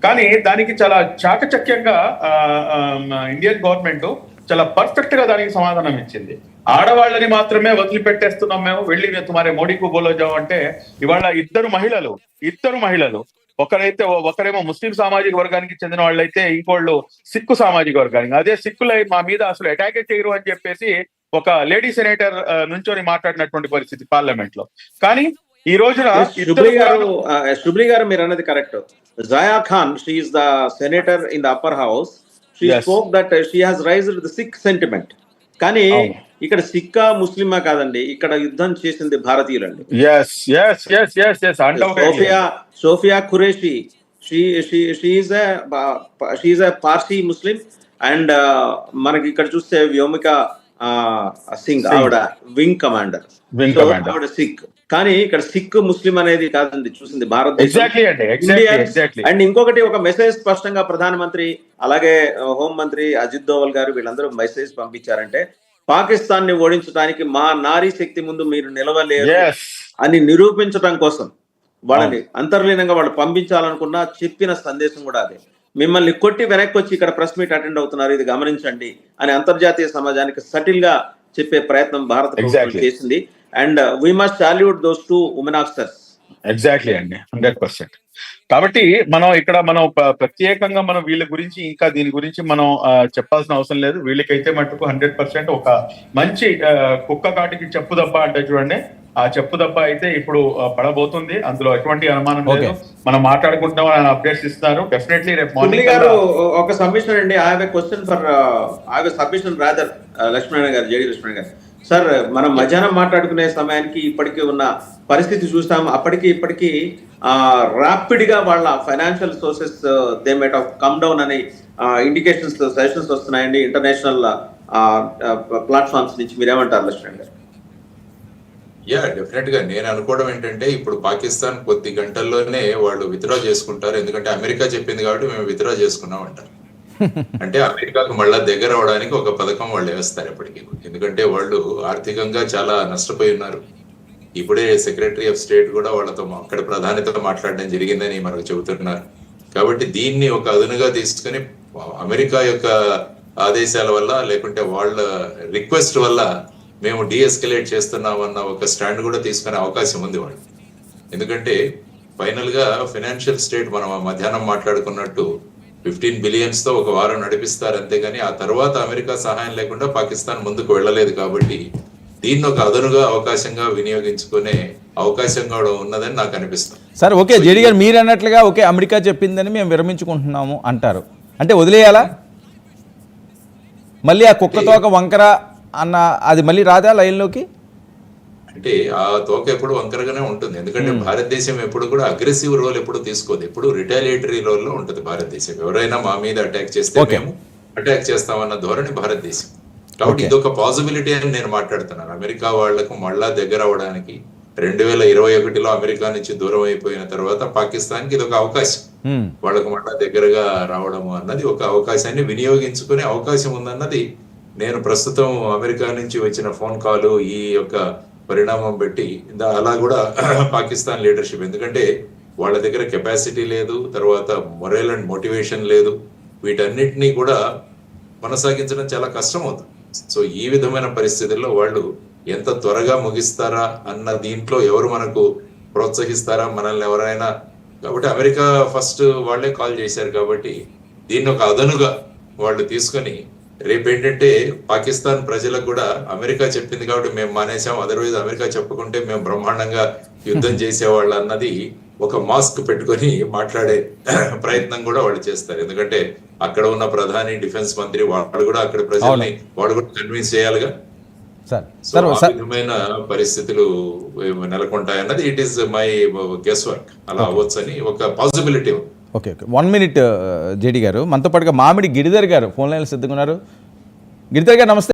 కానీ దానికి చాలా చాకచక్యంగా ఇండియన్ గవర్నమెంట్ చాలా పర్ఫెక్ట్ గా దానికి సమాధానం ఇచ్చింది. ఆడవాళ్ళని మాత్రమే వదిలిపెట్టేస్తున్నాం మేము, వెళ్ళి తుమారే మోడీకు బోలోజాం అంటే ఇవాళ ఇద్దరు మహిళలు ఒకరేమో ముస్లిం సామాజిక వర్గానికి చెందిన వాళ్ళైతే ఇంకోళ్ళు సిక్కు సామాజిక వర్గానికి, అదే సిక్కులై మా మీద అసలు అటాక్ చేయరు అని చెప్పేసి ఒక లేడీ సెనేటర్ నుంచొని మాట్లాడినటువంటి పరిస్థితి పార్లమెంట్ లో. కానీ ఈ రోజున శుబ్లీ గారు మీరు అన్నది correct. Jaya Khan, she is the senator in the upper house. She spoke that she has raised the Sikh sentiment. కానీ ఇక్కడ సిక్కా ముస్లిమా కాదండి, ఇక్కడ యుద్ధం చేసింది భారతీయులండి. Sofiya Qureshi, she's a Parsi Muslim. And మనకి ఇక్కడ చూస్తే వ్యోమిక సింగ్, ఆవిడ వింగ్ కమాండర్, ఆవిడ సిక్. కానీ ఇక్కడ సిక్ ముస్లిం అనేది కాదండి చూసింది భారతదేశం. అండ్ ఇంకొకటి, ఒక మెసేజ్ స్పష్టంగా ప్రధానమంత్రి అలాగే హోంమంత్రి అజిత్ దోవల్ గారు వీళ్ళందరూ మెసేజ్ పంపించారంటే, పాకిస్తాన్ ని ఓడించడానికి మా నారీ శక్తి ముందు మీరు నిలవలేరు అని నిరూపించడం కోసం వాళ్ళని అంతర్లీనంగా వాళ్ళు పంపించాలనుకున్న చెప్పిన సందేశం కూడా అదే. మిమ్మల్ని కొట్టి వెనక్కి వచ్చి ఇక్కడ ప్రెస్ మీట్ అటెండ్ అవుతున్నారు, ఇది గమనించండి అని అంతర్జాతీయ సమాజానికి సటిల్ గా చెప్పే ప్రయత్నం భారత ప్రభుత్వం చేసింది. And we must salute those two women officers. Exactly అండి, 100%. కాబట్టి మనం ప్రత్యేకంగా మనం వీళ్ళ గురించి ఇంకా దీని గురించి మనం చెప్పాల్సిన అవసరం లేదు. వీళ్ళకైతే మటుకు 100% ఒక మంచి కుక్క కాటికి చెప్పు దెబ్బ అంటే చూడండి, ఆ చెప్పు దెబ్బ అయితే ఇప్పుడు పడబోతుంది, అందులో ఎటువంటి అనుమానం లేదు. మనం మాట్లాడుకుంటాం, అప్డేట్స్ ఇస్తున్నారు. డెఫినెట్లీ రేపు మార్నింగ్ గారు ఒక సబ్మిషన్ అండి. I have a question for submission rather Lakshman గారు, జేడి లక్ష్మణ్ గారు. సార్, మనం మధ్యాహ్నం మాట్లాడుకునే సమయానికి ఇప్పటికీ ఉన్న పరిస్థితి చూస్తాం. అప్పటికి ఇప్పటికీ ర్యాపిడ్ గా వాళ్ళ financial sources they might have come down అనే ఇండికేషన్స్, సజెషన్స్ వస్తున్నాయండి ఇంటర్నేషనల్ ప్లాట్ఫామ్స్ నుంచి. మీరేమంటారు లక్ష్మణ్ గారు? డెఫినెట్ గా నేను అనుకోవడం ఏంటంటే, ఇప్పుడు పాకిస్తాన్ కొద్ది గంటల్లోనే వాళ్ళు విత్డ్రా చేసుకుంటారు. ఎందుకంటే అమెరికా చెప్పింది కాబట్టి మేము విత్డ్రా చేసుకున్నాం అంటారు. అంటే అమెరికాకు మళ్ళా దగ్గర అవడానికి ఒక పథకం వాళ్ళు వేస్తారు ఎప్పటికీ. ఎందుకంటే వాళ్ళు ఆర్థికంగా చాలా నష్టపోయి ఉన్నారు. ఇప్పుడే సెక్రటరీ ఆఫ్ స్టేట్ కూడా వాళ్ళతో అక్కడ ప్రధానితో మాట్లాడడం జరిగిందని మనకు చెబుతున్నారు. కాబట్టి దీన్ని ఒక అదునుగా తీసుకుని అమెరికా యొక్క ఆదేశాల వల్ల లేకుంటే వాళ్ళ రిక్వెస్ట్ వల్ల మేము డీఎస్కలేట్ చేస్తున్నామన్న ఒక స్టాండ్ కూడా తీసుకునే అవకాశం ఉంది వాళ్ళు. ఎందుకంటే ఫైనల్ గా ఫైనాన్షియల్ స్టేట్ మనం మధ్యాహ్నం మాట్లాడుకున్నట్టు 15 బిలియన్స్ తో ఒక వారం నడిపిస్తారు, అంతేగాని ఆ తర్వాత అమెరికా సహాయం లేకుండా పాకిస్తాన్ ముందుకు వెళ్ళలేదు. కాబట్టి దీన్ని ఒక అదనుగా అవకాశంగా వినియోగించుకునే అవకాశం కూడా ఉన్నదని నాకు అనిపిస్తుంది. సార్, ఓకే జేడీ గారు మీరు అన్నట్లుగా ఓకే అమెరికా చెప్పిందని మేము విరమించుకుంటున్నాము అంటారు అంటే వదిలేయాలా? మళ్ళీ ఆ కుక్కతోక వంకర అన్న అది మళ్ళీ రాదా లైన్లోకి? అంటే ఆ తోక ఎప్పుడు వంకరగానే ఉంటుంది. ఎందుకంటే భారతదేశం ఎప్పుడు కూడా అగ్రెసివ్ రోల్ ఎప్పుడు తీసుకోదు, ఎప్పుడు రిటాలియేటరీ రోల్ లో ఉంటుంది భారతదేశం. ఎవరైనా మా మీద అటాక్ చేస్తే మేము అటాక్ చేస్తామన్న ధోరణి భారతదేశం. కాబట్టి ఇదొక పాసిబిలిటీ అని నేను మాట్లాడుతున్నాను. అమెరికా వాళ్లకు మళ్ళా దగ్గర అవడానికి 2021లో అమెరికా నుంచి దూరం అయిపోయిన తర్వాత పాకిస్తాన్ కి ఇదొక అవకాశం, వాళ్ళకు మళ్ళా దగ్గరగా రావడము అన్నది ఒక అవకాశాన్ని వినియోగించుకునే అవకాశం ఉందన్నది నేను ప్రస్తుతం అమెరికా నుంచి వచ్చిన ఫోన్ కాల్ ఈ యొక్క పరిణామం పెట్టి అలా కూడా పాకిస్తాన్ లీడర్షిప్, ఎందుకంటే వాళ్ళ దగ్గర కెపాసిటీ లేదు, తర్వాత మొరల్ అండ్ మోటివేషన్ లేదు, వీటన్నిటినీ కూడా కొనసాగించడం చాలా కష్టం అవుతుంది. సో ఈ విధమైన పరిస్థితుల్లో వాళ్ళు ఎంత త్వరగా ముగిస్తారా అన్న దీంట్లో ఎవరు మనకు ప్రోత్సహిస్తారా మనల్ని ఎవరైనా. కాబట్టి అమెరికా ఫస్ట్ వాళ్ళే కాల్ చేశారు. కాబట్టి దీన్ని ఒక అదనుగా వాళ్ళు తీసుకొని రేపేంటంటే పాకిస్తాన్ ప్రజలకు కూడా అమెరికా చెప్పింది కాబట్టి మేము మానేసాం, అదర్వైజ్ అమెరికా చెప్పుకుంటే మేము బ్రహ్మాండంగా యుద్ధం చేసేవాళ్ళు అన్నది ఒక మాస్క్ పెట్టుకొని మాట్లాడే ప్రయత్నం కూడా వాళ్ళు చేస్తారు. ఎందుకంటే అక్కడ ఉన్న ప్రధాని, డిఫెన్స్ మంత్రి వాళ్ళు కూడా అక్కడ ప్రజల్ని వాళ్ళు కూడా కన్విన్స్ చేయాలిగా. ఆ విధమైన పరిస్థితులు నెలకొంటాయన్నది it is my guess work. అలా అవ్వచ్చు అని ఒక పాసిబిలిటీ. ఓకే 1 minute జేడీ గారు. మనతో పాటుగా మామిడి గిరిధర్ గారు ఫోన్ లైన్లో సిద్ధంగా ఉన్నారు. గిరిధర్ గారు నమస్తే.